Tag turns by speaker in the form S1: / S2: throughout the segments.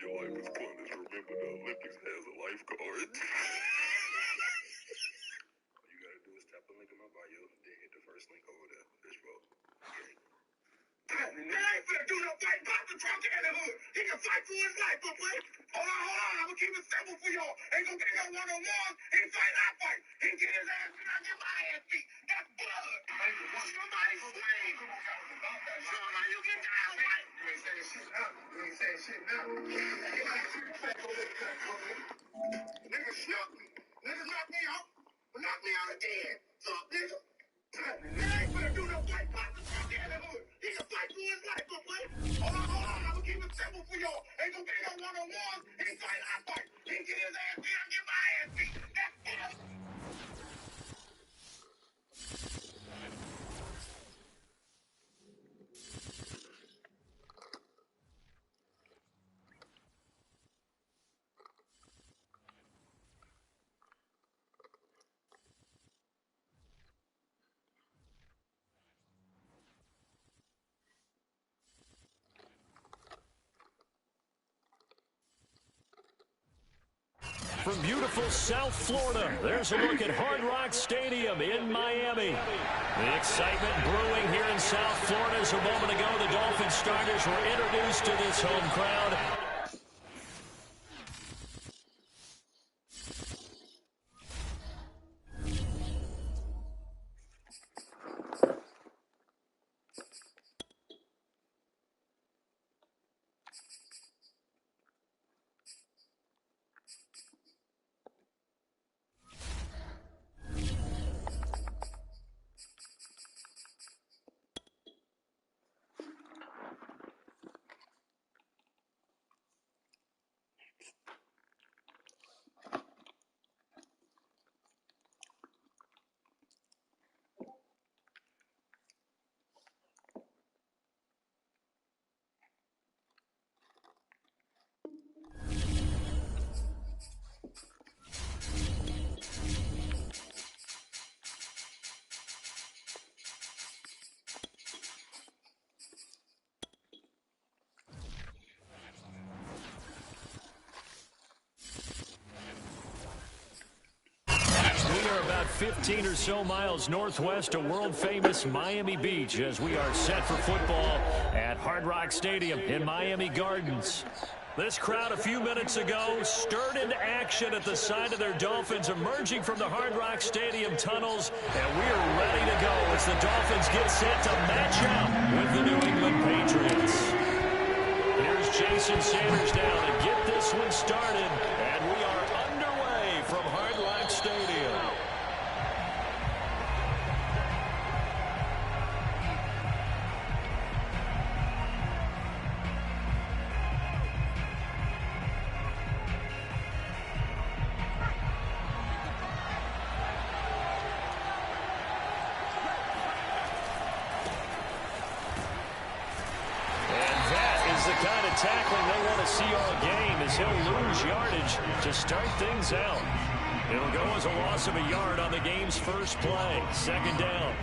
S1: your life is pointless. Remember, the Olympics has a lifeguard. All you gotta do is tap the link in my bio, then hit the first link over there. Let's roll. Man, I ain't finna do no fight. Pop the trunk in the hood. He can fight for his life, but wait. Hold on. I'm gonna keep it simple for y'all. Ain't gonna get no one-on-one. He fight, I fight. He get his ass beat, I get my ass beat. That's blood. Somebody scream. Son, how you get down, man? You ain't saying shit now. Niggas shook me. Niggas knock me out. Knock me out again. Fuck, nigga. Man, I ain't finna do no fight. Pop the trunk in the hood. He can fight for his life, but wait. Hold on. I'm gonna keep it simple for y'all. Ain't gonna get no one-on-one. He fight, I fight. He get his ass beat, I get my ass beat. That's blood.
S2: From beautiful South Florida, there's a look at Hard Rock Stadium in Miami. The excitement brewing here in South Florida as a moment ago the Dolphins starters were introduced to this home crowd. We are about 15 or so miles northwest of world-famous Miami Beach as we are set for football at Hard Rock Stadium in Miami Gardens. This crowd a few minutes ago stirred into action at the sight of their Dolphins emerging from the Hard Rock Stadium tunnels, and we are ready to go as the Dolphins get set to match out with the New England Patriots. Here's Jason Sanders now to get this one started, and we are underway from Hard Rock Stadium. The kind of tackling they want to see all game as he'll lose yardage to start things out. It'll go as a loss of a yard on the game's first play. Second down.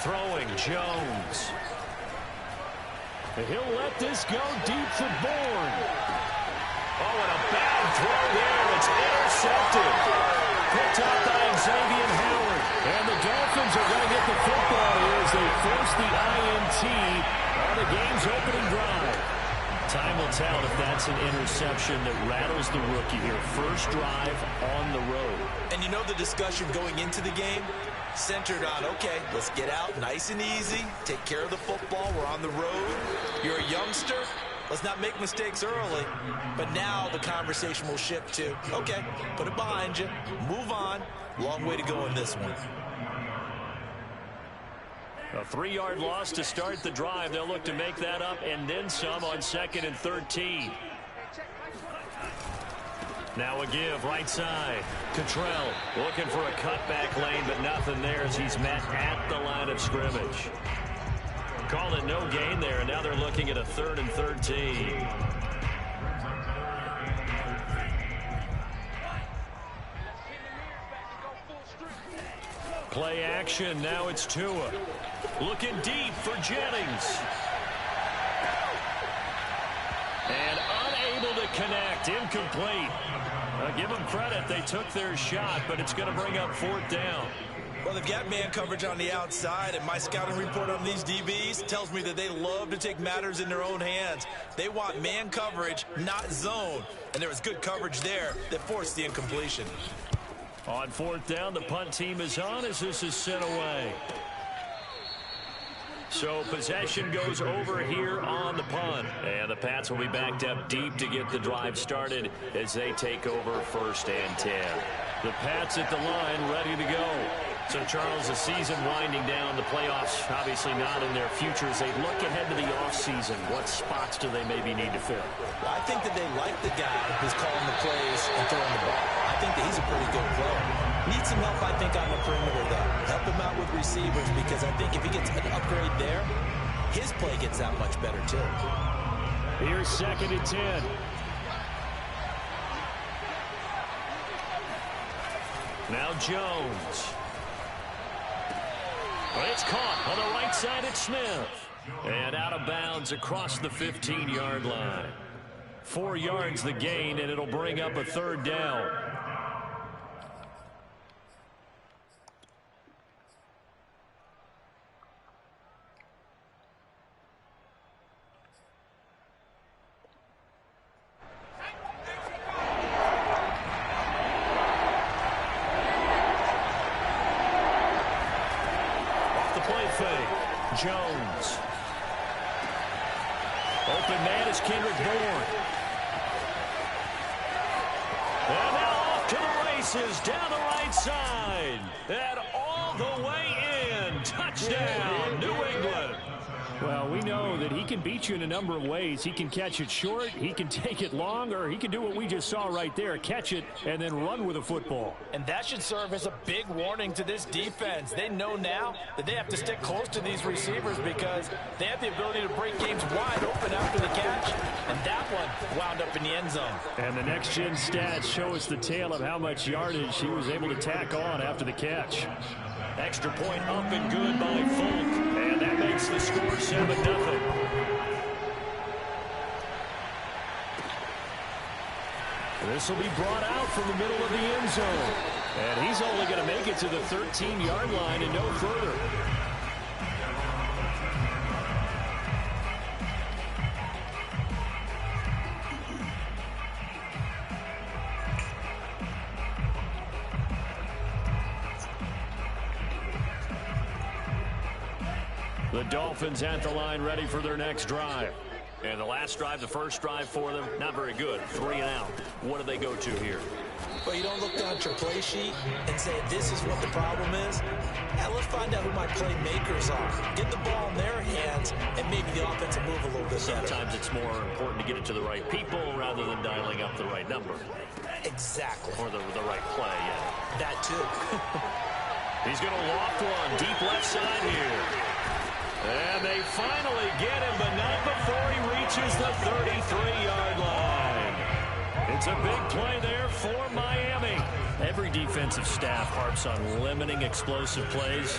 S2: Throwing Jones. He'll let this go deep for Bourne. Oh, and a bad throw there. It's intercepted. Picked up by Xavier Howard. And the Dolphins are going to get the football here as they force the INT on the game's opening drive. Time will tell if that's an interception that rattles the rookie here. First drive on the road.
S3: And you know the discussion going into the game? Centered on, okay, let's get out nice and easy, take care of the football, we're on the road. You're a youngster, let's not make mistakes early. But now the conversation will shift to, okay, put it behind you, move on. Long way to go in this one.
S2: A 3-yard loss to start the drive. They'll look to make that up and then some on 2nd and 13. Now a give, right side. Cottrell looking for a cutback lane, but nothing there as he's met at the line of scrimmage. Call it no gain there, and now they're looking at a 3rd and 13. Play action. Now it's Tua. Looking deep for Jennings. And unable to connect. Incomplete. Give them credit. They took their shot, but it's going to bring up 4th down.
S3: Well, they've got man coverage on the outside, and my scouting report on these DBs tells me that they love to take matters in their own hands. They want man coverage, not zone. And there was good coverage there that forced the incompletion.
S2: On 4th down, the punt team is on as this is sent away. So possession goes over here on the punt. And the Pats will be backed up deep to get the drive started as they take over 1st and 10. The Pats at the line ready to go. So, Charles, the season winding down, the playoffs obviously not in their future. As they look ahead to the offseason, what spots do they maybe need to fill?
S3: Well, I think that they like the guy who's calling the plays and throwing the ball. I think that he's a pretty good player. Needs some help, I think, on the perimeter, though. Help him out with receivers, because I think if he gets an upgrade there, his play gets that much better, too.
S2: Here's 2nd and 10. Now Jones. It's caught on the right side at Smith. And out of bounds across the 15-yard line. 4 yards the gain, and it'll bring up a 3rd down. Jones. Open man is Kendrick Bourne. And now off to the races down the right side. And all the way in. Touchdown, New England.
S4: Well, we know that he can beat you in a number of ways. He can catch it short, he can take it long, or he can do what we just saw right there, catch it and then run with the football.
S5: And that should serve as a big warning to this defense. They know now that they have to stick close to these receivers because they have the ability to break games wide open after the catch. And that one wound up in the end zone.
S4: And the next-gen stats show us the tale of how much yardage he was able to tack on after the catch.
S2: Extra point up and good by Folk. And that makes the score 7-0. This will be brought out from the middle of the end zone. And he's only going to make it to the 13-yard line and no further. The Dolphins at the line ready for their next drive. And the last drive, the first drive for them, not very good. 3 and out. What do they go to here?
S3: Well, you don't look down at your play sheet and say, this is what the problem is. Yeah, let's find out who my playmakers are. Get the ball in their hands, and maybe the offense will move a little bit better.
S2: Sometimes it's more important to get it to the right people rather than dialing up the right number.
S3: Exactly.
S2: Or the right play, yeah.
S3: That, too.
S2: He's going to loft one deep left side here. And they finally get him, but not before he reaches the 33-yard line. It's a big play there for Miami. Every defensive staff harps on limiting explosive plays.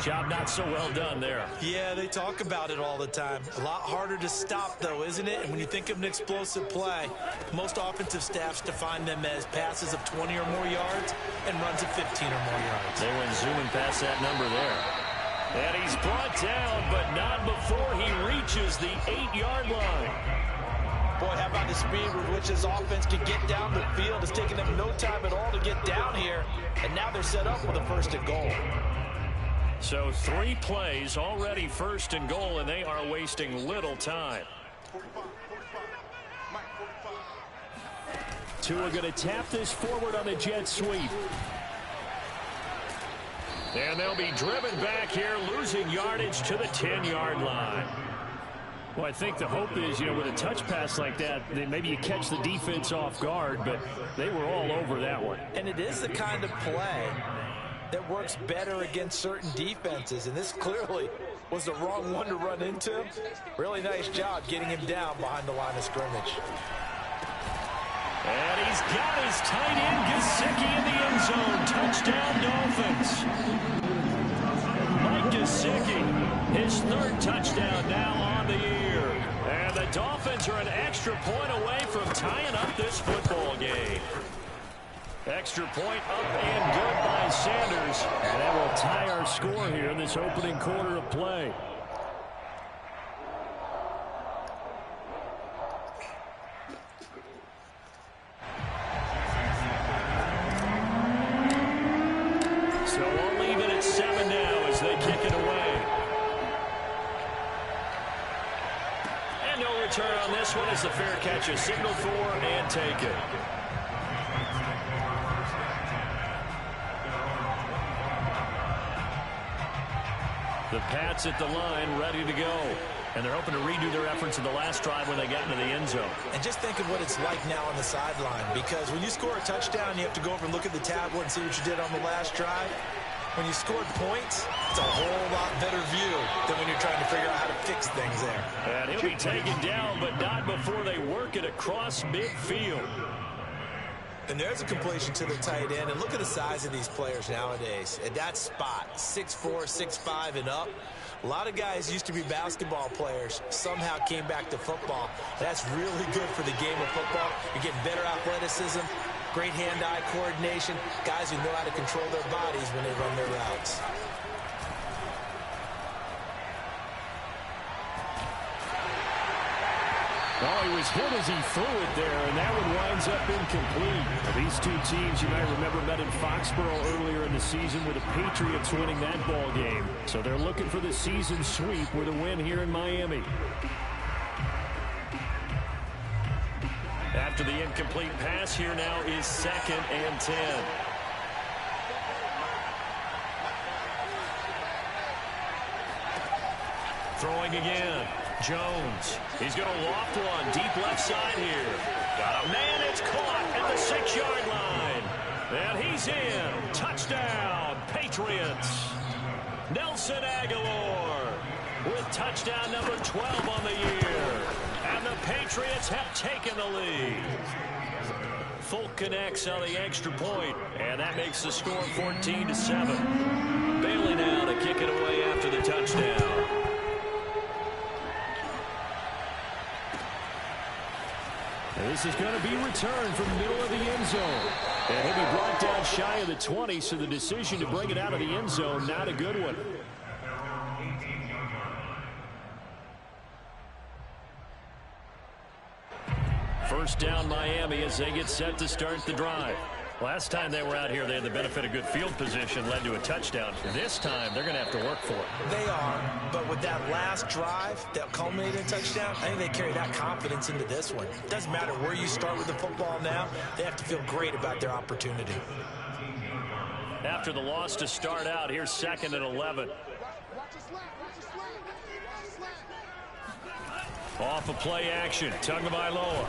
S2: Job not so well done there.
S3: Yeah, they talk about it all the time. A lot harder to stop, though, isn't it? And when you think of an explosive play, most offensive staffs define them as passes of 20 or more yards and runs of 15 or more yards.
S2: They went zooming past that number there. And he's brought down, but not before he reaches the 8-yard line.
S5: Boy, how about the speed with which this offense can get down the field? It's taken them no time at all to get down here. And now they're set up with a 1st and goal.
S2: So 3 plays already 1st and goal, and they are wasting little time.
S4: Tua going to tap this forward on the jet sweep.
S2: And they'll be driven back here, losing yardage to the 10-yard line.
S4: Well, I think the hope is, with a touch pass like that, then maybe you catch the defense off guard, but they were all over that one.
S5: And it is the kind of play that works better against certain defenses, and this clearly was the wrong one to run into. Really nice job getting him down behind the line of scrimmage.
S2: And he's got his tight end, Gesicki, in the end zone. Touchdown, Dolphins. Mike Gesicki, his third touchdown now on the year. And the Dolphins are an extra point away from tying up this football game. Extra point up and good by Sanders. And that will tie our score here in this opening quarter of play. So we'll leave it at 7 now as they kick it away. And no return on this one as the fair catch is signaled for and taken. The Pats at the line, ready to go. And they're hoping to redo their efforts in the last drive when they got into the end zone.
S5: And just think of what it's like now on the sideline, because when you score a touchdown, you have to go over and look at the tablet and see what you did on the last drive. When you scored points, it's a whole lot better view than when you're trying to figure out how to fix things there.
S2: And he'll be taken down, but not before they work it across midfield.
S5: And there's a completion to the tight end. And look at the size of these players nowadays. At that spot, 6'4", 6'5", and up. A lot of guys used to be basketball players, somehow came back to football. That's really good for the game of football. You're getting better athleticism, great hand-eye coordination, guys who know how to control their bodies when they run their routes.
S4: Oh, he was hit as he threw it there, and that one winds up incomplete. These two teams, you might remember, met in Foxborough earlier in the season with the Patriots winning that ball game. So they're looking for the season sweep with a win here in Miami.
S2: After the incomplete pass, here now is 2nd and 10. Throwing again. Jones. He's going to loft one. Deep left side here. Got a man. It's caught at the 6-yard line. And he's in. Touchdown, Patriots. Nelson Aguilar with touchdown number 12 on the year. And the Patriots have taken the lead. Folk connects on the extra point, and that makes the score 14-7. Bailey now to kick it away after the touchdown.
S4: This is going to be returned from the middle of the end zone. And he'll be brought down shy of the 20, so the decision to bring it out of the end zone, not a good one.
S2: First down Miami as they get set to start the drive. Last time they were out here, they had the benefit of good field position, led to a touchdown. This time, they're going to have to work for it.
S5: They are, but with that last drive that culminated in a touchdown, I think they carry that confidence into this one. It doesn't matter where you start with the football now. They have to feel great about their opportunity.
S2: After the loss to start out, here's 2nd and 11. Off of play action, Tagovailoa.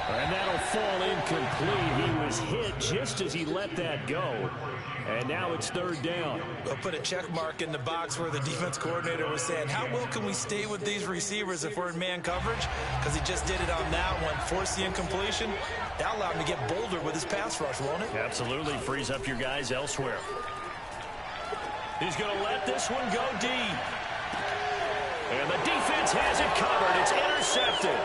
S2: And that'll fall incomplete. He was hit just as he let that go. And now it's 3rd down.
S5: We'll put a check mark in the box where the defense coordinator was saying, how well can we stay with these receivers if we're in man coverage? Because he just did it on that one, forced the incompletion. That allowed him to get bolder with his pass rush, won't it?
S2: Absolutely. Frees up your guys elsewhere. He's going to let this one go deep. And the defense has it covered. It's intercepted.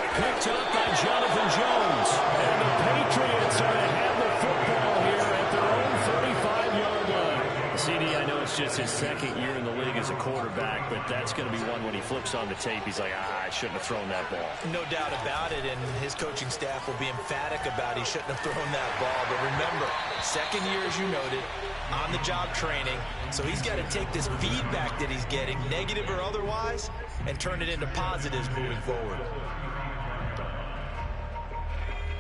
S2: Picked up by Jonathan Jones. And the Patriots are to have the football here at their own 35-yard line. CD, I know it's just his 2nd year in the league as a quarterback, but that's going to be one when he flips on the tape, he's like, I shouldn't have thrown that ball.
S5: No doubt about it, and his coaching staff will be emphatic about he shouldn't have thrown that ball. But remember, 2nd year, as you noted, on-the-job training. So he's got to take this feedback that he's getting, negative or otherwise, and turn it into positives moving forward.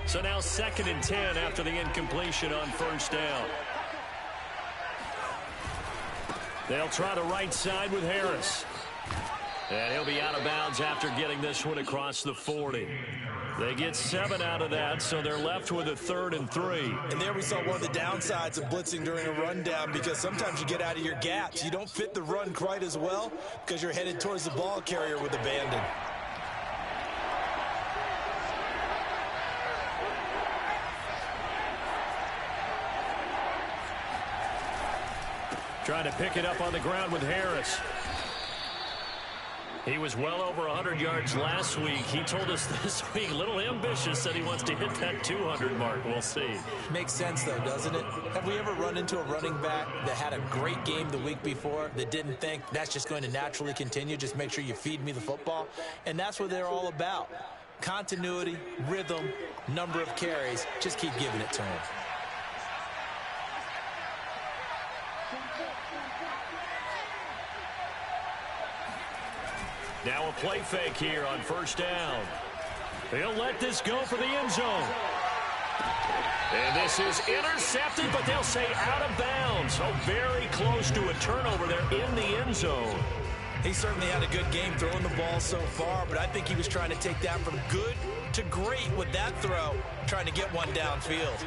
S2: So now 2nd and 10 after the incompletion on 1st down. They'll try the right side with Harris. And he'll be out of bounds after getting this one across the 40. They get 7 out of that, so they're left with a 3rd and 3.
S3: And there we saw one of the downsides of blitzing during a rundown, because sometimes you get out of your gaps. You don't fit the run quite as well because you're headed towards the ball carrier with abandon.
S2: Trying to pick it up on the ground with Harris. He was well over 100 yards last week. He told us this week, a little ambitious, that he wants to hit that 200 mark. We'll see.
S3: Makes sense, though, doesn't it? Have we ever run into a running back that had a great game the week before that didn't think that's just going to naturally continue? Just make sure you feed me the football. And that's what they're all about. Continuity, rhythm, number of carries. Just keep giving it to him.
S2: Now a play fake here on 1st down. They'll let this go for the end zone. And this is intercepted, but they'll say out of bounds. So very close to a turnover there in the end zone.
S3: He certainly had a good game throwing the ball so far, but I think he was trying to take that from good to great with that throw, trying to get one downfield.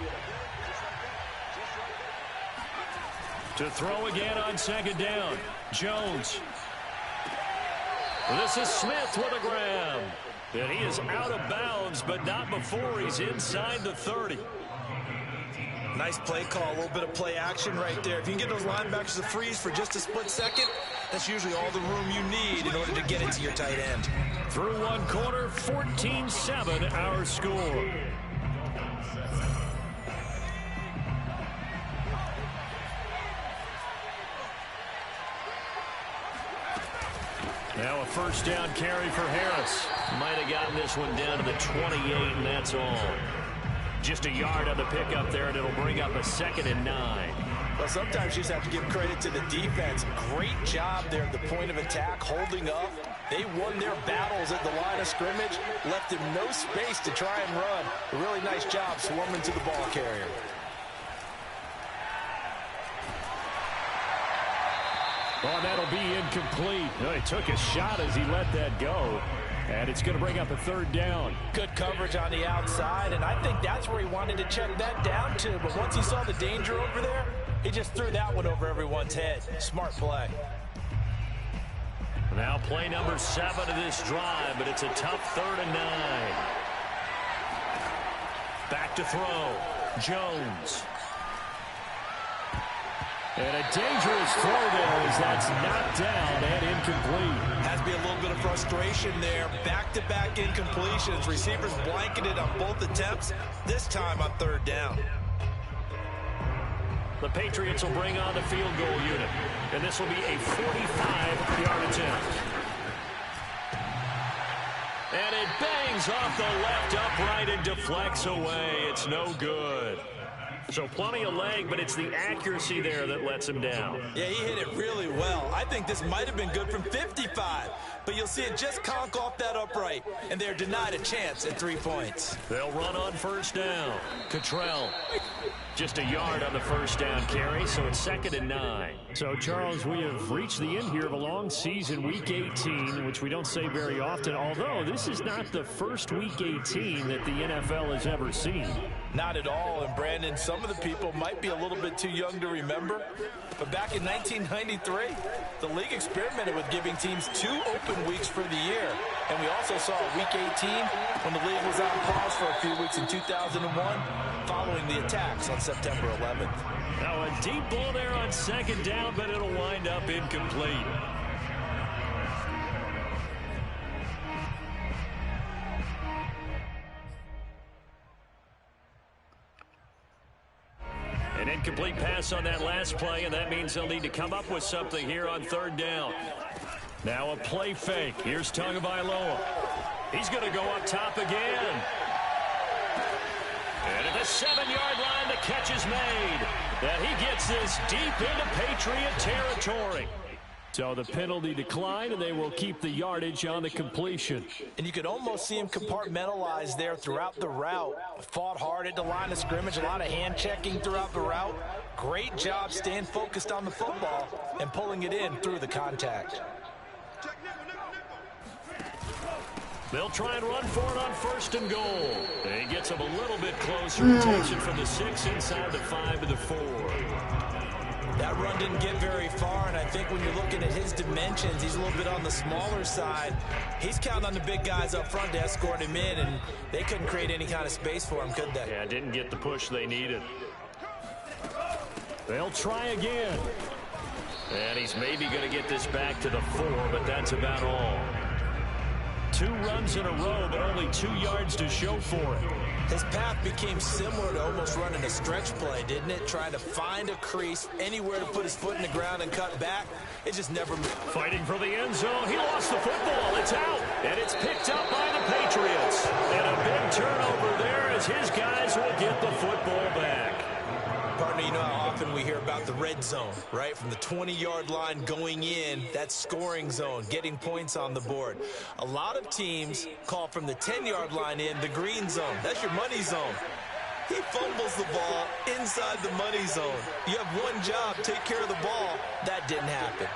S2: To throw again on 2nd down. Jones. This is Smith with a grab. And he is out of bounds, but not before he's inside the 30.
S3: Nice play call, a little bit of play action right there. If you can get those linebackers to freeze for just a split second, that's usually all the room you need in order to get it to your tight end.
S2: Through one quarter, 14-7 our score. Now a 1st down carry for Harris. Might have gotten this one down to the 28, and that's all. Just a yard on the pickup there, and it'll bring up a 2nd and 9.
S3: Well, sometimes you just have to give credit to the defense. Great job there at the point of attack, holding up. They won their battles at the line of scrimmage, left him no space to try and run. A really nice job swarming to the ball carrier.
S4: Oh, that'll be incomplete. He took a shot as he let that go. And it's going to bring up a 3rd down.
S5: Good coverage on the outside, and I think that's where he wanted to check that down to. But once he saw the danger over there, he just threw that one over everyone's head. Smart play.
S2: Now play number 7 of this drive, but it's a tough 3rd and 9. Back to throw. Jones.
S4: And a dangerous throw there as that's knocked down and incomplete.
S3: Has to be a little bit of frustration there. Back-to-back incompletions. Receivers blanketed on both attempts, this time on 3rd down.
S2: The Patriots will bring on the field goal unit. And this will be a 45-yard attempt. And it bangs off the left upright and deflects away. It's no good. So plenty of leg, but it's the accuracy there that lets him down.
S3: Yeah, he hit it really well. I think this might have been good from 55, but you'll see it just conk off that upright, and they're denied a chance at 3 points.
S2: They'll run on 1st down. Cottrell. Just a yard on the 1st down carry, so it's 2nd and 9.
S4: So, Charles, we have reached the end here of a long season, Week 18, which we don't say very often, although this is not the first Week 18 that the NFL has ever seen.
S5: Not at all, and Brandon, some of the people might be a little bit too young to remember, but back in 1993, the league experimented with giving teams 2 open weeks for the year, and we also saw Week 18 when the league was on pause for a few weeks in 2001 following the attacks on September 11th.
S2: Now a deep ball there on 2nd down, but it'll wind up incomplete. An incomplete pass on that last play, and that means they'll need to come up with something here on 3rd down. Now a play fake. Here's Tagovailoa. He's going to go up top again. And at the 7-yard line, the catch is made. And he gets this deep into Patriot territory.
S4: So the penalty declined, and they will keep the yardage on the completion.
S5: And you could almost see him compartmentalize there throughout the route. Fought hard at the line of scrimmage, a lot of hand checking throughout the route. Great job staying focused on the football and pulling it in through the contact.
S2: They'll try and run for it on 1st and goal. He gets them a little bit closer. Takes it from the 6 inside the 5 to the 4.
S5: That run didn't get very far, and I think when you're looking at his dimensions, he's a little bit on the smaller side. He's counting on the big guys up front to escort him in, and they couldn't create any kind of space for him, could they?
S2: Yeah, didn't get the push they needed. They'll try again. And he's maybe going to get this back to the 4, but that's about all. 2 runs in a row, but only 2 yards to show for it.
S5: His path became similar to almost running a stretch play, didn't it? Trying to find a crease, anywhere to put his foot in the ground and cut back. It just never moved.
S2: Fighting for the end zone. He lost the football. It's out. And it's picked up by the Patriots. And a big turnover there as his guys will get the football back.
S5: Partner, you know how often we hear about the red zone, right? From the 20-yard line going in, that's scoring zone, getting points on the board. A lot of teams call from the 10-yard line in the green zone. That's your money zone. He fumbles the ball inside the money zone. You have one job, take care of the ball. That didn't happen.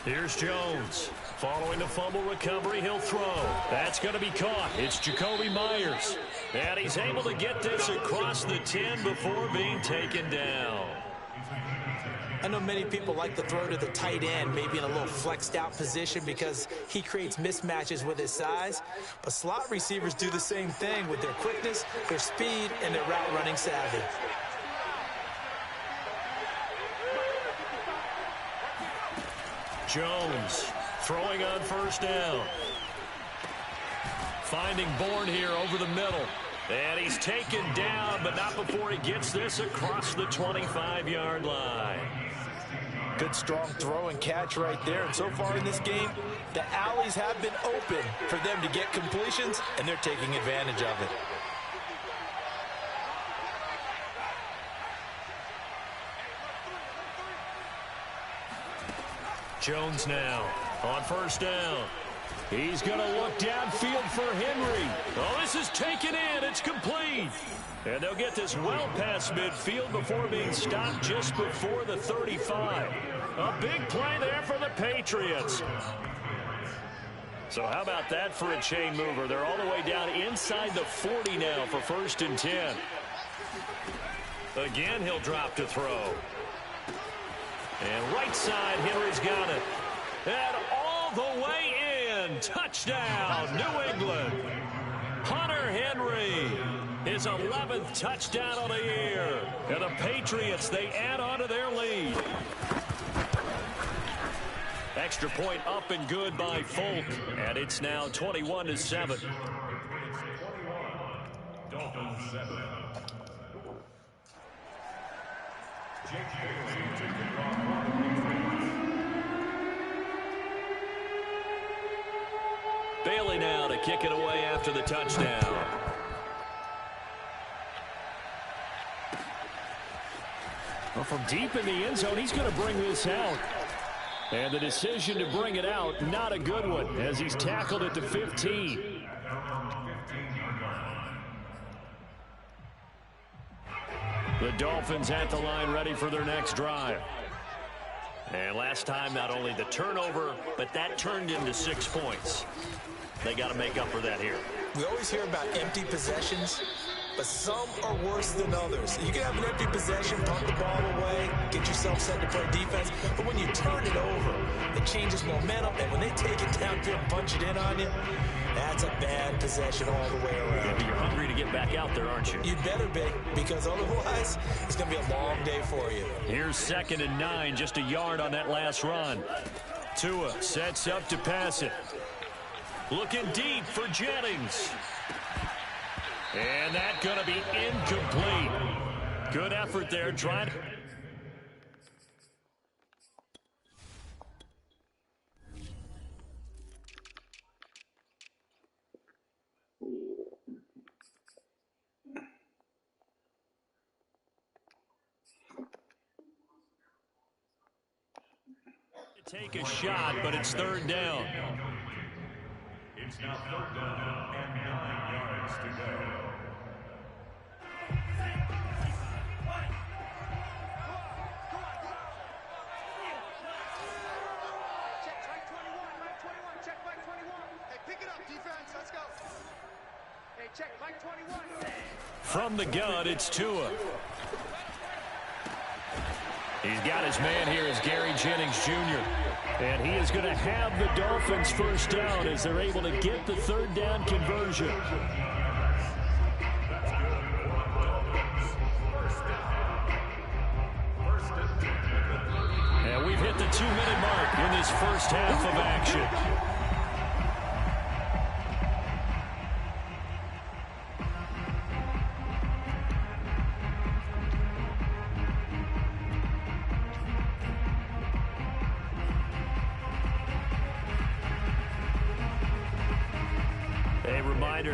S2: Here's Jones. Following the fumble recovery, he'll throw. That's going to be caught. It's Jacoby Myers. And he's able to get this across the 10 before being taken down.
S5: I know many people like to throw to the tight end, maybe in a little flexed out position because he creates mismatches with his size. But slot receivers do the same thing with their quickness, their speed, and their route running savvy.
S2: Jones throwing on 1st down. Finding Bourne here over the middle. And he's taken down, but not before he gets this across the 25-yard line.
S5: Good strong throw and catch right there. And so far in this game, the alleys have been open for them to get completions, and they're taking advantage of it.
S2: Jones now on 1st down. He's going to look downfield for Henry. Oh, this is taken in. It's complete. And they'll get this well past midfield before being stopped just before the 35. A big play there for the Patriots. So how about that for a chain mover? They're all the way down inside the 40 now for 1st and 10. Again, he'll drop to throw. And right side, Henry's got it. And all the way in. Touchdown, New England. Hunter Henry, his 11th touchdown of the year. And the Patriots, they add on to their lead. Extra point up and good by Folk. And it's now 21-7.
S1: Dolphins 7.
S2: Bailey now to kick it away after the touchdown. Well, from deep in the end zone, he's going to bring this out. And the decision to bring it out, not a good one, as he's tackled at the 15. The Dolphins at the line ready for their next drive. And last time, not only the turnover, but that turned into 6 points. They got to make up for that here.
S5: We always hear about empty possessions, but some are worse than others. You can have an empty possession, pump the ball away, get yourself set to play defense, but when you turn it over, it changes momentum, and when they take it downfield and punch it in on you, that's a bad possession all the way around.
S2: Yeah, but you're hungry to get back out there, aren't you?
S5: You'd better be, because otherwise, it's going to be a long day for you.
S2: Here's 2nd and 9, just a yard on that last run. Tua sets up to pass it. Looking deep for Jennings. And that's going to be incomplete. Good effort there, trying to... Take a shot, but it's 3rd down.
S6: It's now 3rd down and 9 yards to go.
S2: From the gun, it's Tua. He's got his man here as Gary Jennings Jr. And he is going to have the Dolphins first down as they're able to get the 3rd down conversion. And we've hit the 2-minute mark in this first half of action.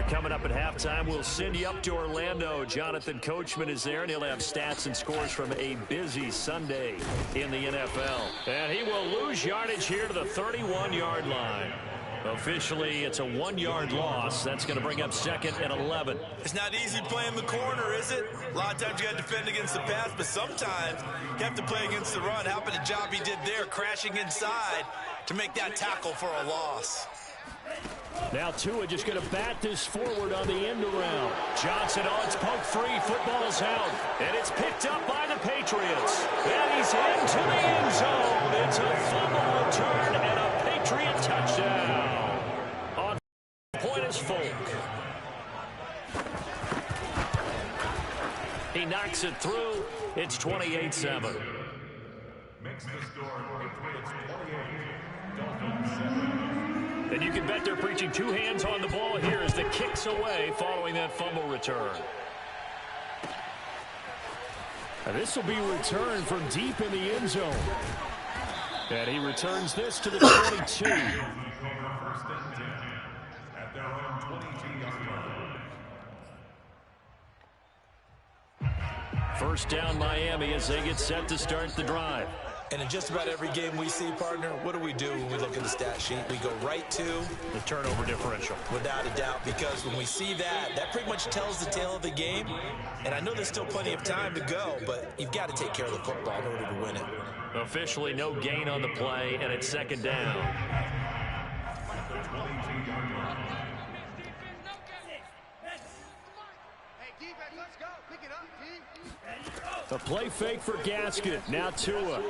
S2: Coming up at halftime, we'll send you up to Orlando. Jonathan Coachman is there, and he'll have stats and scores from a busy Sunday in the NFL. And he will lose yardage here to the 31-yard line. Officially, it's a 1-yard loss. That's going to bring up 2nd and 11.
S3: It's not easy playing the corner, is it? A lot of times you got to defend against the pass, but sometimes you have to play against the run. How about the job he did there, crashing inside to make that tackle for a loss?
S2: Now Tua just going to bat this forward on the end around. Johnson, it's poke free. Football's out. And it's picked up by the Patriots. And he's into the end zone. It's a fumble return and a Patriot touchdown. On point is Folk. He knocks it through. It's 28-7.
S6: Makes the score Patriots 28, Dolphins 7.
S2: And you can bet they're preaching 2 hands on the ball here as the kick's away following that fumble return. And this will be returned from deep in the end zone. And he returns this to the 22.
S6: First and 10 at their own 22-yard line.
S2: First down Miami as they get set to start the drive.
S3: And in just about every game we see, partner, what do we do when we look at the stat sheet? We go right to
S2: the turnover differential.
S3: Without a doubt, because when we see that, that pretty much tells the tale of the game. And I know there's still plenty of time to go, but you've got to take care of the football in order to win it.
S2: Officially no gain on the play, and it's 2nd down. A play fake for Gaskin. Now Tua.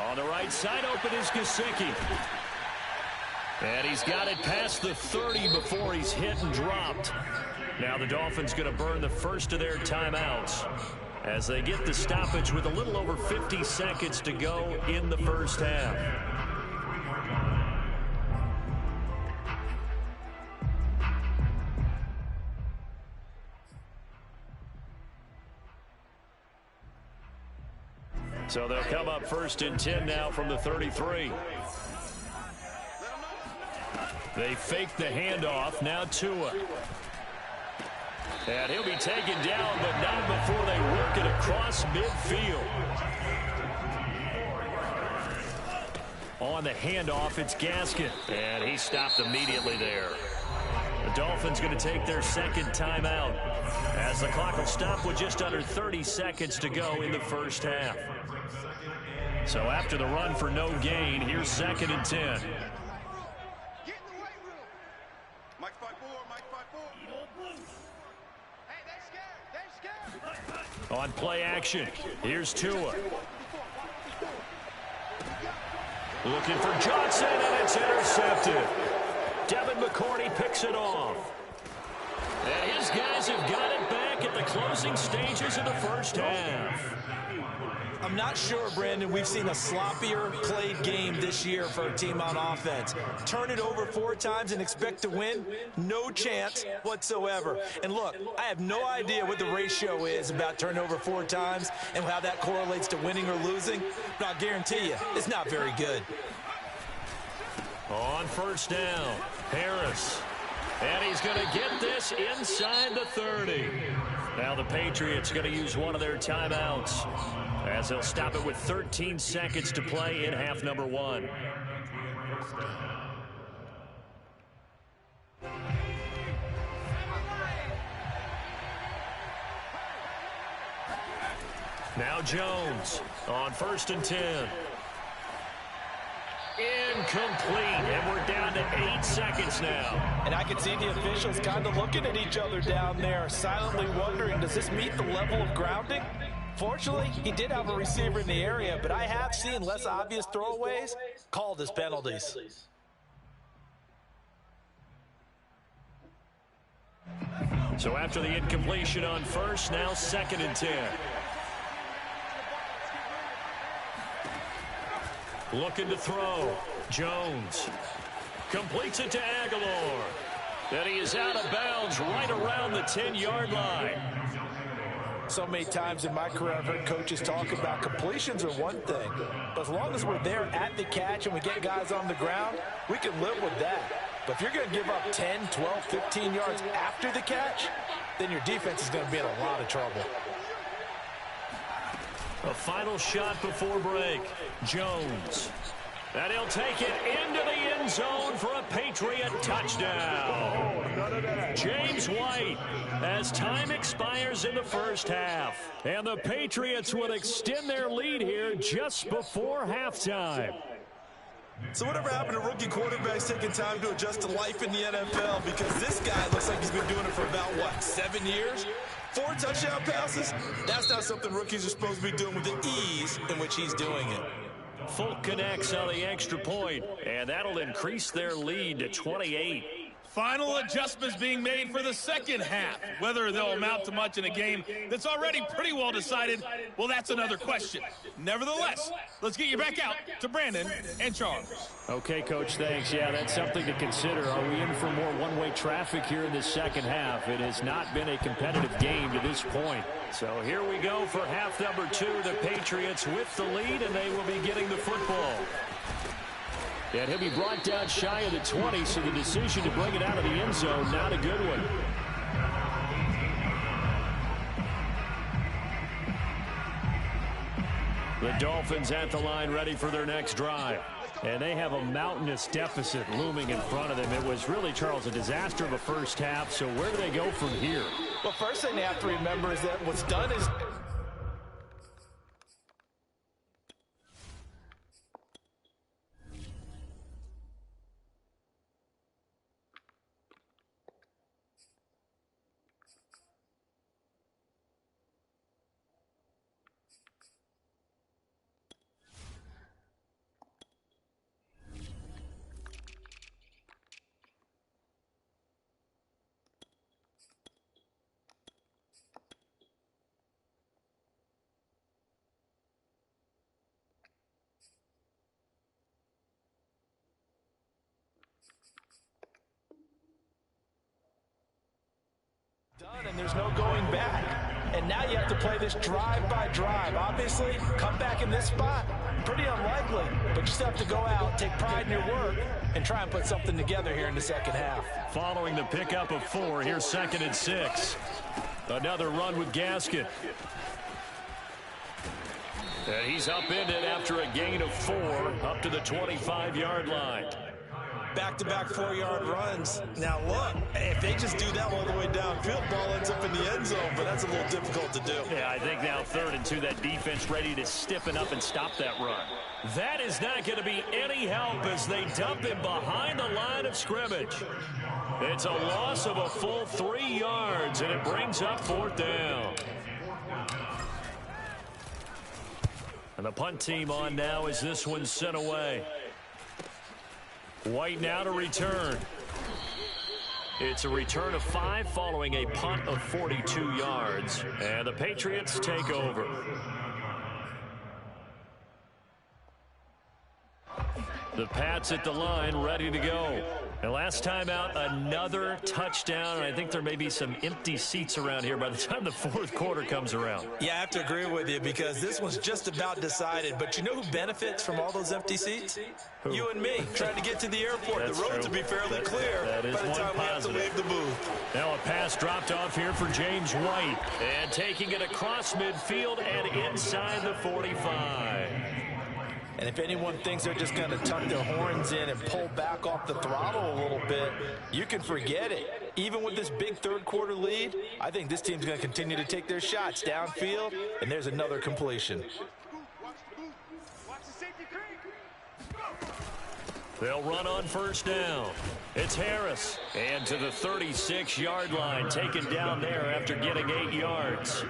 S2: On the right side, open is Gesicki. And he's got it past the 30 before he's hit and dropped. Now the Dolphins going to burn the first of their timeouts as they get the stoppage with a little over 50 seconds to go in the first half. So they'll come up 1st and 10 now from the 33. They fake the handoff. Now Tua. And he'll be taken down, but not before they work it across midfield. On the handoff, it's Gaskin. And he stopped immediately there. The Dolphins going to take their 2nd timeout as the clock will stop with just under 30 seconds to go in the first half. So after the run for no gain, here's 2nd and 10. On play action, here's Tua. Looking for Johnson, and it's intercepted. Devin McCourty picks it off. And his guys have got it back at the closing stages of the first half.
S3: I'm not sure, Brandon, we've seen a sloppier played game this year for a team on offense. Turn it over 4 times and expect to win? No chance whatsoever. And look, I have no idea what the ratio is about turnover 4 times and how that correlates to winning or losing, but I'll guarantee you, it's not very good.
S2: On first down, Harris. And he's going to get this inside the 30. Now the Patriots going to use one of their timeouts as they'll stop it with 13 seconds to play in half number 1. Now Jones on 1st and 10. Incomplete, and we're down to 8 seconds now.
S5: And I can see the officials kind of looking at each other down there, silently wondering, does this meet the level of grounding? Fortunately, he did have a receiver in the area, but I have seen less obvious throwaways called as penalties.
S2: So after the incompletion on 1st, now 2nd and 10. Looking to throw. Jones completes it to Aguilar. And he is out of bounds right around the 10-yard line.
S5: So many times in my career, I've heard coaches talk about completions are one thing. But as long as we're there at the catch and we get guys on the ground, we can live with that. But if you're going to give up 10, 12, 15 yards after the catch, then your defense is going to be in a lot of trouble.
S2: A final shot before break. Jones. And he'll take it into the end zone for a Patriot touchdown. James White, as time expires in the first half. And the Patriots would extend their lead here just before halftime.
S3: So whatever happened to rookie quarterbacks taking time to adjust to life in the NFL? Because this guy looks like he's been doing it for about, 7 years? 4 touchdown passes? That's not something rookies are supposed to be doing with the ease in which he's doing it.
S2: Folk connects on the extra point, and that'll increase their lead to 28.
S7: Final adjustments being made for the second half. Whether they'll amount to much in a game that's already pretty well decided, well, that's another question. Nevertheless, let's get you back out to Brandon and Charles.
S4: Okay, Coach, thanks. Yeah, that's something to consider. Are we in for more one-way traffic here in the second half? It has not been a competitive game to this point.
S2: So here we go for half number 2. The Patriots with the lead, and they will be getting the football.
S4: And he'll be brought down shy of the 20, so the decision to bring it out of the end zone, not a good one.
S2: The Dolphins at the line ready for their next drive.
S4: And they have a mountainous deficit looming in front of them. It was really, Charles, a disaster of a first half, so where do they go from here?
S5: Well, first thing they have to remember is that what's done is... and there's no going back. And now you have to play this drive by drive. Obviously, come back in this spot, pretty unlikely. But you still have to go out, take pride in your work, and try and put something together here in the second half.
S2: Following the pickup of 4, here's 2nd and 6. Another run with Gaskin. And he's upended after a gain of 4, up to the 25-yard line.
S3: Back-to-back 4-yard runs. Now, look, if they just do that all the way downfield, ball ends up in the end zone, but that's a little difficult to do.
S2: Yeah, I think now 3rd and 2, that defense ready to stiffen up and stop that run. That is not going to be any help as they dump him behind the line of scrimmage. It's a loss of a full 3 yards, and it brings up 4th down. And the punt team on now as this one's sent away. White now to return. It's a return of 5 following a punt of 42 yards. And the Patriots take over. The Pats at the line ready to go. And last time out, another touchdown. And I think there may be some empty seats around here by the time the 4th quarter comes around.
S3: Yeah, I have to agree with you because this one's just about decided. But you know who benefits from all those empty seats?
S2: Who?
S3: You and me, trying to get to the airport.
S2: That's
S3: the roads
S2: true.
S3: will be fairly clear
S2: that is
S3: by the time we have to
S2: positive.
S3: leave the booth.
S2: Now a pass dropped off here for James White. And taking it across midfield and inside the 45.
S5: And if anyone thinks they're just going to tuck their horns in and pull back off the throttle a little bit, you can forget it. Even with this big third-quarter lead, I think this team's going to continue to take their shots downfield, and there's another completion.
S2: They'll run on first down. It's Harris. And to the 36-yard line, taken down there after getting 8 yards.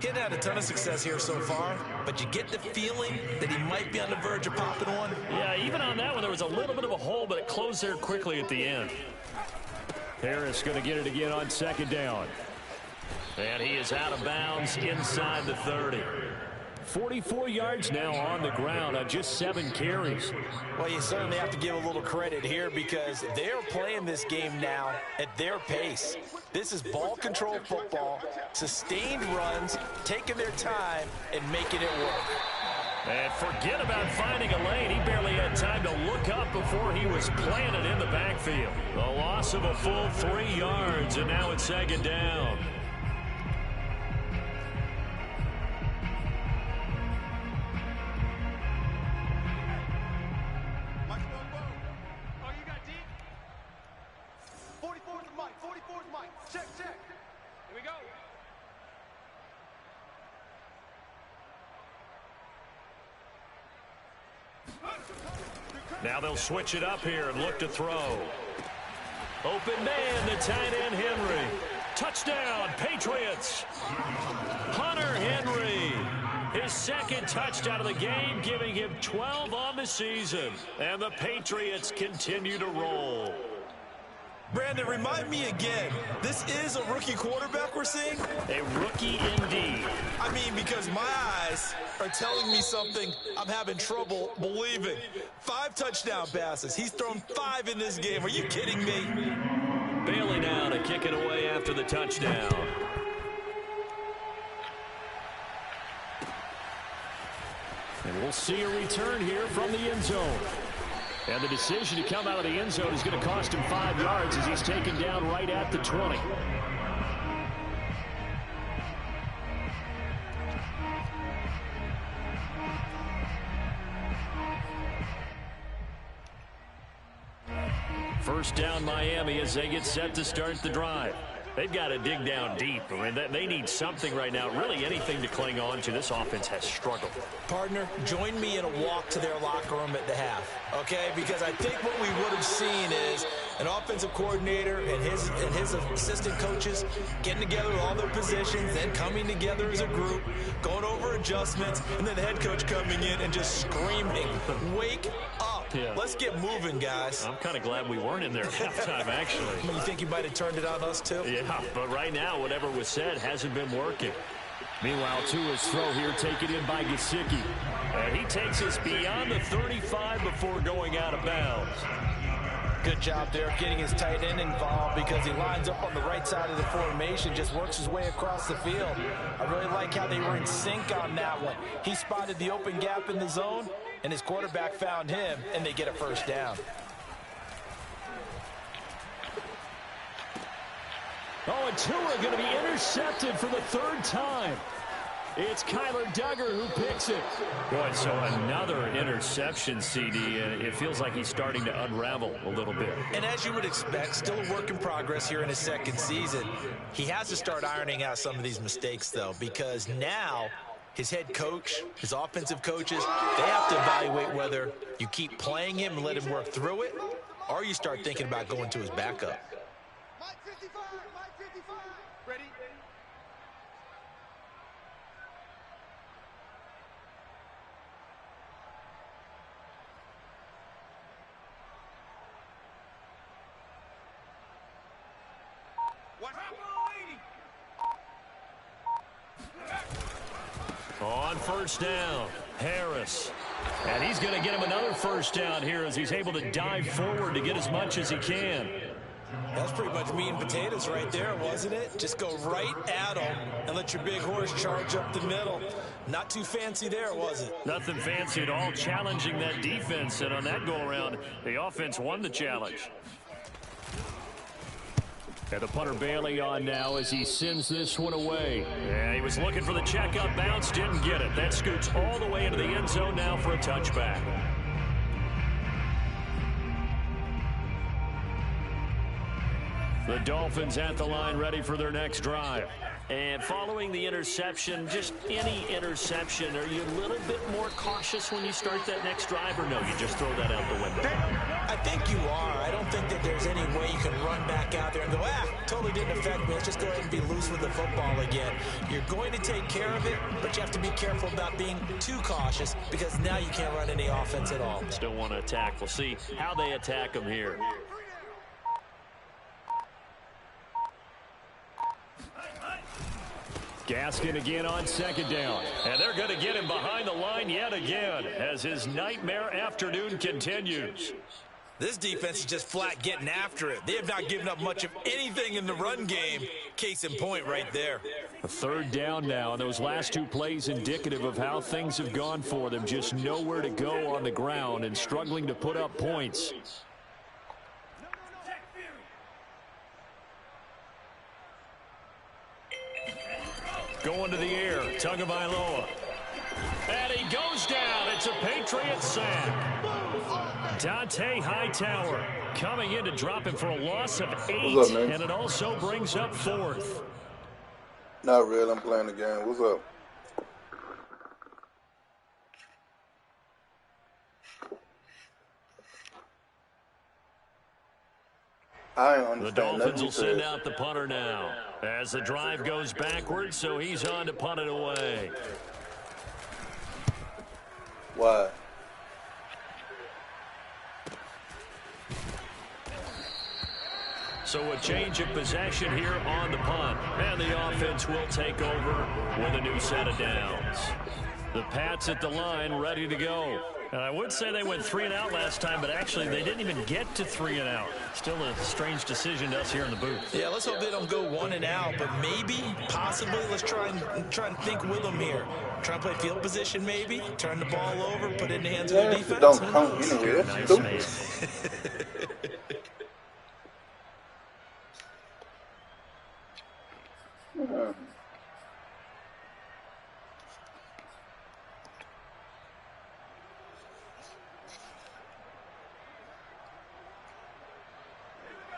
S3: He hadn't had a ton of success here so far, but you get the feeling that he might be on the verge of popping one.
S2: Yeah, even on that one, there was a little bit of a hole, but it closed there quickly at the end. Harris going to get it again on second down. And he is out of bounds inside the 30. 44 yards now on the ground on just 7 carries.
S5: Well, you certainly have to give a little credit here because they're playing this game now at their pace. This is ball control football, sustained runs, taking their time, and making it work.
S2: And forget about finding a lane. He barely had time to look up before he was planted in the backfield. The loss of a full 3 yards, and now it's second down. Now they'll switch it up here and look to throw. Open man, the tight end Henry. Touchdown, Patriots. Hunter Henry. His second touchdown of the game, giving him 12 on the season. And the Patriots continue to roll.
S3: Brandon, remind me again, this is a rookie quarterback we're seeing?
S2: A rookie indeed.
S3: I mean, because my eyes are telling me something I'm having trouble believing. 5 touchdown passes. He's thrown 5 in this game. Are you kidding me?
S2: Bailey now to kick it away after the touchdown. And we'll see a return here from the end zone. And the decision to come out of the end zone is going to cost him 5 yards as he's taken down right at the 20. First down Miami as they get set to start the drive. They've got to dig down deep. I mean, they need something right now, really anything to cling on to. This offense has struggled.
S3: Partner, join me in a walk to their locker room at the half, okay? Because I think what we would have seen is an offensive coordinator and his assistant coaches getting together with all their positions, then coming together as a group, going over adjustments, and then the head coach coming in and just screaming, wake up. Yeah. Let's get moving, guys.
S2: I'm kind of glad we weren't in there at halftime, actually.
S3: You think you might have turned it on us, too?
S2: Yeah, but right now, whatever was said hasn't been working. Meanwhile, Tua's throw here taken in by Gesicki. And he takes us beyond the 35 before going out of bounds.
S5: Good job there getting his tight end involved because he lines up on the right side of the formation, just works his way across the field. I really like how they were in sync on that one. He spotted the open gap in the zone, and his quarterback found him, and they get a first down.
S4: Oh, and Tua going to be intercepted for the 3rd time. It's Kyler Duggar who picks it.
S2: Boy, so another interception, CD, and it feels like he's starting to unravel a little bit.
S3: And as you would expect, still a work in progress here in his 2nd season. He has to start ironing out some of these mistakes, though, because now his head coach, his offensive coaches, they have to evaluate whether you keep playing him and let him work through it, or you start thinking about going to his backup.
S2: On first down, Harris. And he's going to get him another first down here as he's able to dive forward to get as much as he can.
S3: That's pretty much meat and potatoes right there, wasn't it? Just go right at him and let your big horse charge up the middle. Not too fancy there, was it?
S2: Nothing fancy at all, challenging that defense. And on that go-around, the offense won the challenge. And the punter Bailey on now as he sends this one away. Yeah, he was looking for the checkup bounce, didn't get it. That scoots all the way into the end zone now for a touchback. The Dolphins at the line ready for their next drive. And following the interception, just any interception, are you a little bit more cautious when you start that next drive, or no, you just throw that out the window?
S3: I think you are. I don't think that there's any way you can run back out there and go, totally didn't affect me. Let's just go ahead and be loose with the football again. You're going to take care of it, but you have to be careful about being too cautious because now you can't run any offense at all.
S2: Still want to attack. We'll see how they attack them here. Gaskin again on second down. And they're going to get him behind the line yet again as his nightmare afternoon continues.
S3: This defense is just flat getting after it. They have not given up much of anything in the run game. Case in point right there.
S2: A third down now, and those last two plays indicative of how things have gone for them. Just nowhere to go on the ground and struggling to put up points. Going to the air, Tagovailoa. And he goes down. It's a Patriot sack. Dante Hightower coming in to drop him for a loss of 8,
S8: What's up, man?
S2: and it also brings up 4th.
S8: Not real. I'm playing the game. What's up? I don't
S2: The
S8: understand.
S2: Dolphins will send out the punter now as the drive goes backwards, so he's on to punt it away.
S8: Why?
S2: So a change of possession here on the punt. And the offense will take over with a new set of downs. The Pats at the line ready to go. And I would say they went 3 and out last time, but actually they didn't even get to 3 and out. Still a strange decision to us here in the booth.
S3: Yeah, let's hope they don't go 1 and out, but maybe, possibly, let's try and think with them here. Try and play field position maybe, turn the ball over, put it in the hands of their defense.
S8: Don't count anyway. That's stupid.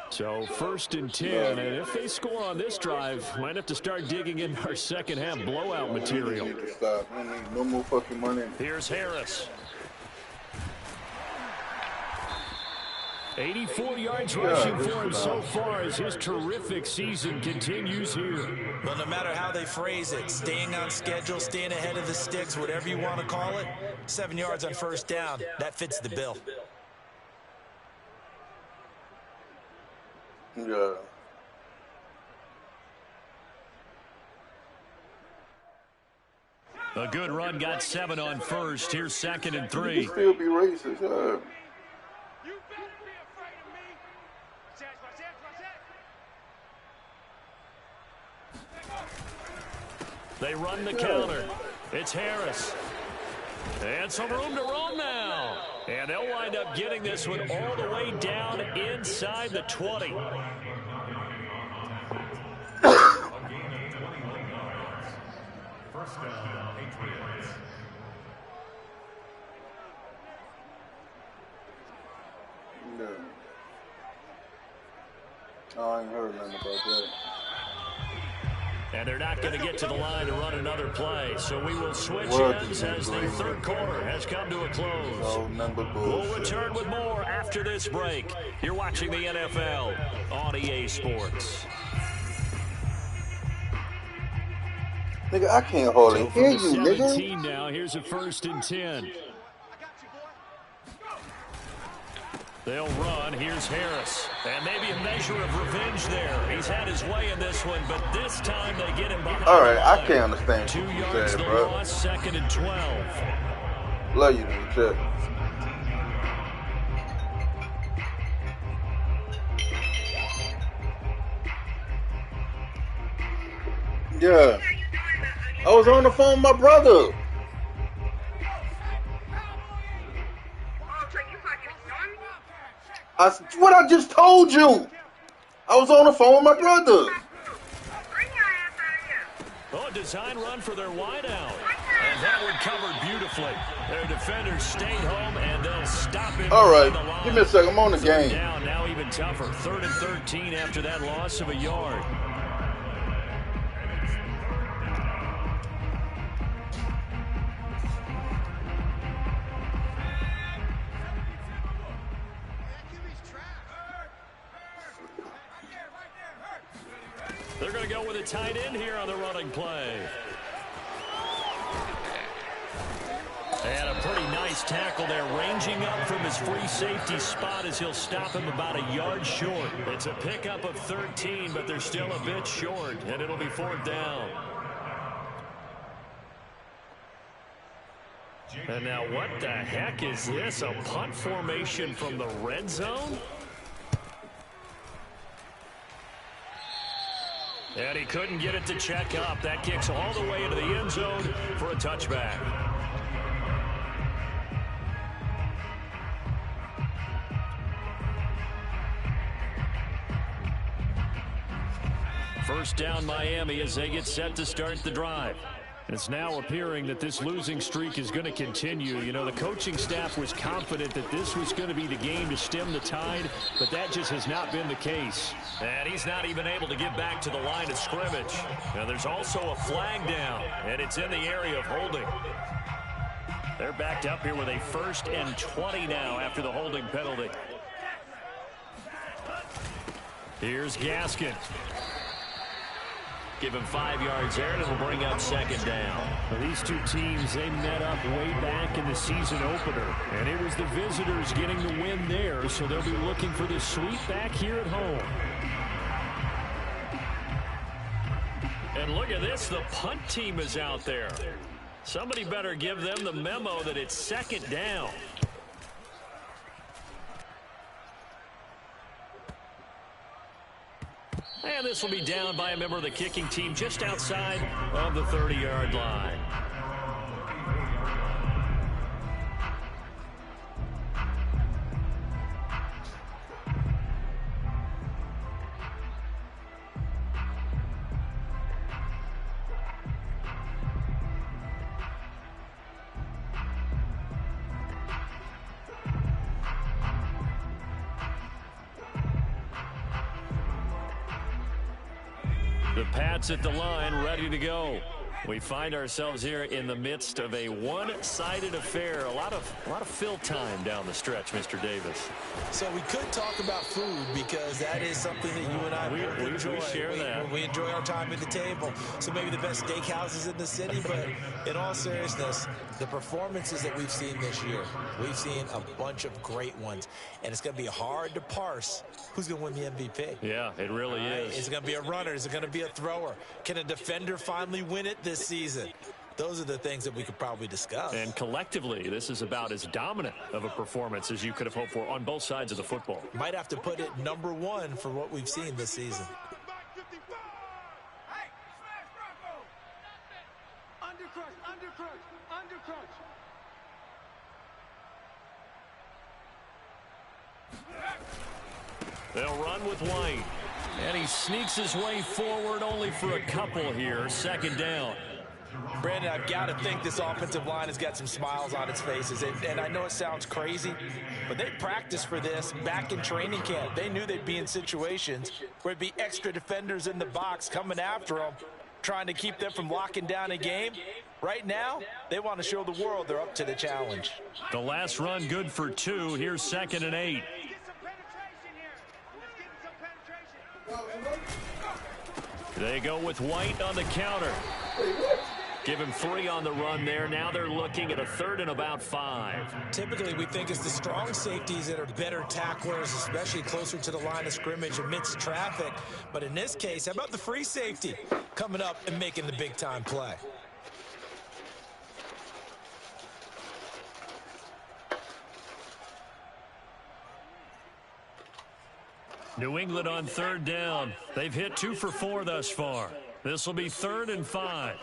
S2: So 1st and 10, and if they score on this drive, might have to start digging in our second half blowout material.
S8: Need to stop. I need no more fucking money.
S2: Here's Harris. 84 yards rushing for him so far as his terrific season continues here.
S3: Well, no matter how they phrase it, staying on schedule, staying ahead of the sticks, whatever you want to call it, 7 yards on first down, that fits the bill.
S8: Yeah.
S2: A good run, got 7 on first. Here's 2nd and 3.
S8: You can still be racist, yeah.
S2: They run the counter. It's Harris. And some room to roam now. And they'll wind up getting this one all the way down inside the 20.
S6: First down, Patriots.
S8: No. I ain't heard nothing about that.
S2: And they're not going to get to the line to run another play. So we will switch ends as the third quarter has come to a close.
S8: Oh, number
S2: We'll
S8: bullshit.
S2: return with more after this break. You're watching the NFL on EA Sports.
S8: Nigga, I can't hardly
S2: So
S8: hear
S2: from
S8: you,
S2: the
S8: nigga.
S2: 17 now, here's a 1st and 10. They'll run. Here's Harris. And maybe a measure of revenge there. He's had his way in this one, but this time they get him behind.
S8: All right, I can't understand
S2: 2
S8: what you
S2: yards
S8: said,
S2: the
S8: bro.
S2: loss, 2nd and 12.
S8: Love you, nigga. Check. Yeah. I was on the phone with my brother. What I just told you. I was on the phone with my brother.
S2: Oh, design run for their wideout. And that one covered beautifully. Their defenders stayed home, and they'll stop it.
S8: All right, give me a second. I'm on the
S2: Third
S8: game.
S2: down, now even tougher. 3rd and 13 after that loss of a yard. They're going to go with a tight end here on the running play. They had a pretty nice tackle there, ranging up from his free safety spot as he'll stop him about a yard short. It's a pickup of 13, but they're still a bit short, and it'll be 4th down. And now what the heck is this? A punt formation from the red zone? And he couldn't get it to check up. That kicks all the way into the end zone for a touchback. First down Miami as they get set to start the drive. It's now appearing that this losing streak is going to continue. You know, the coaching staff was confident that this was going to be the game to stem the tide, but that just has not been the case. And he's not even able to get back to the line of scrimmage. Now, there's also a flag down, and it's in the area of holding. They're backed up here with a 1st and 20 now after the holding penalty. Here's Gaskin. Give him 5 yards there, and it'll bring up 2nd down.
S4: Well, these two teams, they met up way back in the season opener, and it was the visitors getting the win there, so they'll be looking for the sweep back here at home.
S2: And look at this, the punt team is out there. Somebody better give them the memo that it's 2nd down. And this will be down by a member of the kicking team just outside of the 30-yard line. The Pats at the line, ready to go. We find ourselves here in the midst of a one-sided affair. A lot of fill time down the stretch, Mr. Davis.
S3: So we could talk about food because that is something that you and I enjoy.
S2: We share that.
S3: We enjoy our time at the table. So maybe the best steakhouses in the city, but in all seriousness, the performances that we've seen this year, we've seen a bunch of great ones. And it's going to be hard to parse who's going to win the MVP.
S2: Yeah, it really is.
S3: Is it going to be a runner? Is it going to be a thrower? Can a defender finally win it this season? Those are the things that we could probably discuss.
S2: And collectively, this is about as dominant of a performance as you could have hoped for on both sides of the football.
S3: Might have to put it #1 for what we've seen this season.
S2: They'll run with White. And he sneaks his way forward only for a couple here. 2nd down.
S3: Brandon, I've got to think this offensive line has got some smiles on its faces. And I know it sounds crazy, but they practiced for this back in training camp. They knew they'd be in situations where it'd be extra defenders in the box coming after them, trying to keep them from locking down a game. Right now, they want to show the world they're up to the challenge.
S2: The last run good for 2. Here's 2nd and 8. They go with White on the counter. Give him 3 on the run there. Now they're looking at a 3rd and about 5.
S3: Typically, we think it's the strong safeties that are better tacklers, especially closer to the line of scrimmage amidst traffic. But in this case, how about the free safety coming up and making the big-time play?
S2: New England on 3rd down. They've hit 2 for 4 thus far. This will be 3rd and 5.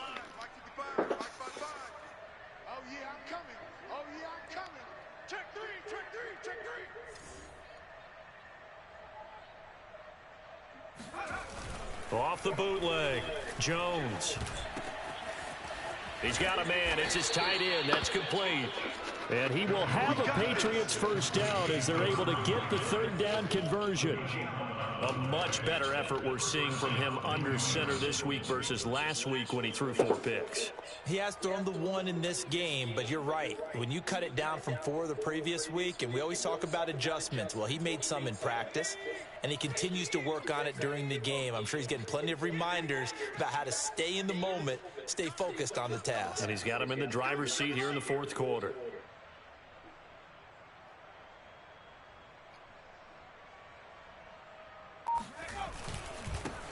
S2: Off the bootleg, Jones. He's got a man. It's his tight end. That's complete.
S4: And he will have a Patriots first down as they're able to get the third down conversion.
S2: A much better effort we're seeing from him under center this week versus last week when he threw 4 picks.
S5: He has thrown the 1 in this game, but you're right. When you cut it down from 4 the previous week, and we always talk about adjustments, well, he made some in practice, and he continues to work on it during the game. I'm sure he's getting plenty of reminders about how to stay in the moment, stay focused on the task.
S2: And he's got him in the driver's seat here in the 4th quarter.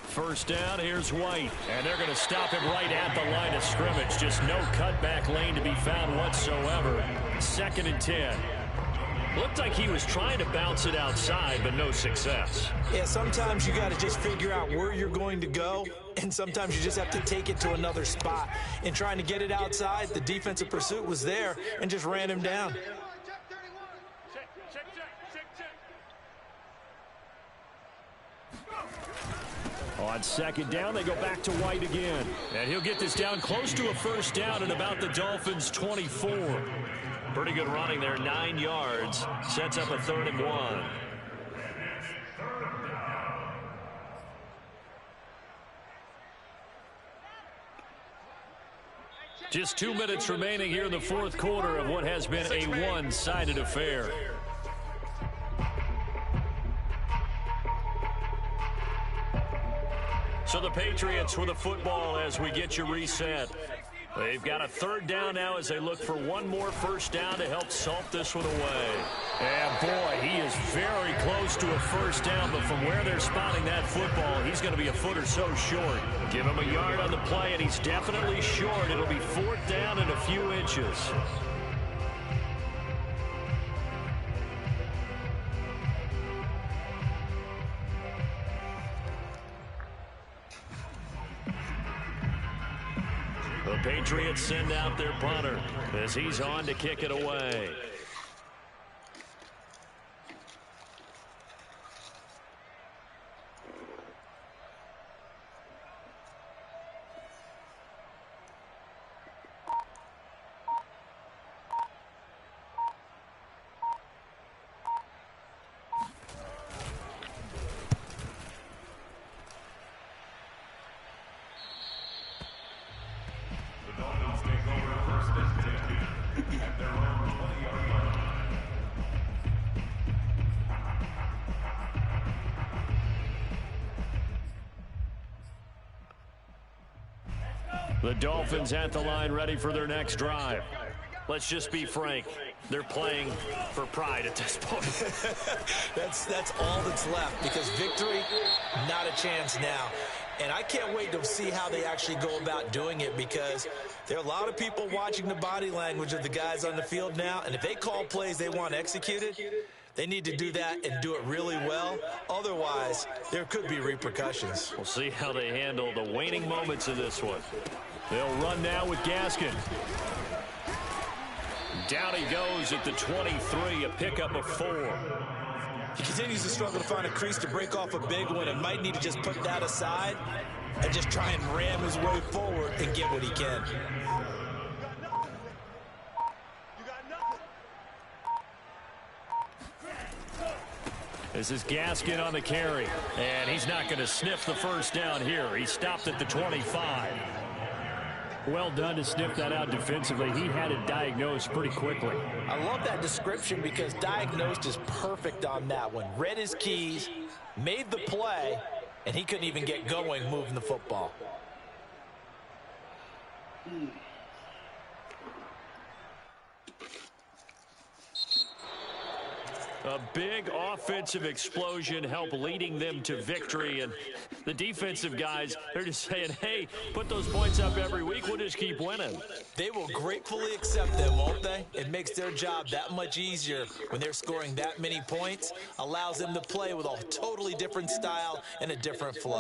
S4: First down, here's White. And they're going to stop him right at the line of scrimmage. Just no cutback lane to be found whatsoever. 2nd and 10. Looked like he was trying to bounce it outside, but no success.
S5: Yeah, sometimes you got to just figure out where you're going to go, and sometimes you just have to take it to another spot. In trying to get it outside, the defensive pursuit was there and just ran him down.
S4: On 2nd down, they go back to White again.
S2: And he'll get this down close to a first down at about the Dolphins' 24. Pretty good running there, 9 yards. Sets up a 3rd and 1. Just 2 minutes remaining here in the 4th quarter of what has been a one-sided affair. So the Patriots with the football as we get you reset. They've got a 3rd down now as they look for one more first down to help salt this one away.
S4: And boy, he is very close to a first down, but from where they're spotting that football, he's going to be a foot or so short.
S2: Give him a yard on the play, and he's definitely short. It'll be 4th down and a few inches. The Patriots send out their punter as he's on to kick it away. The Dolphins at the line ready for their next drive. Let's just be frank. They're playing for pride at this point.
S5: That's all that's left, because victory, not a chance now. And I can't wait to see how they actually go about doing it, because there are a lot of people watching the body language of the guys on the field now, and if they call plays they want executed, they need to do that and do it really well. Otherwise, there could be repercussions.
S2: We'll see how they handle the waning moments of this one.
S4: They'll run now with Gaskin.
S2: Down he goes at the 23, a pickup of 4.
S5: He continues to struggle to find a crease to break off a big one, and might need to just put that aside and just try and ram his way forward and get what he can.
S2: This is Gaskin on the carry, and he's not going to sniff the first down here. He stopped at the 25.
S4: Well done to sniff that out defensively. He had it diagnosed pretty quickly.
S5: I love that description, because diagnosed is perfect on that one. Read his keys, made the play, and he couldn't even get going moving the football.
S2: A big offensive explosion helped leading them to victory, and the defensive guys, they're just saying, hey, put those points up every week, we'll just keep winning.
S5: They will gratefully accept them, won't they? It makes their job that much easier when they're scoring that many points, allows them to play with a totally different style and a different flow.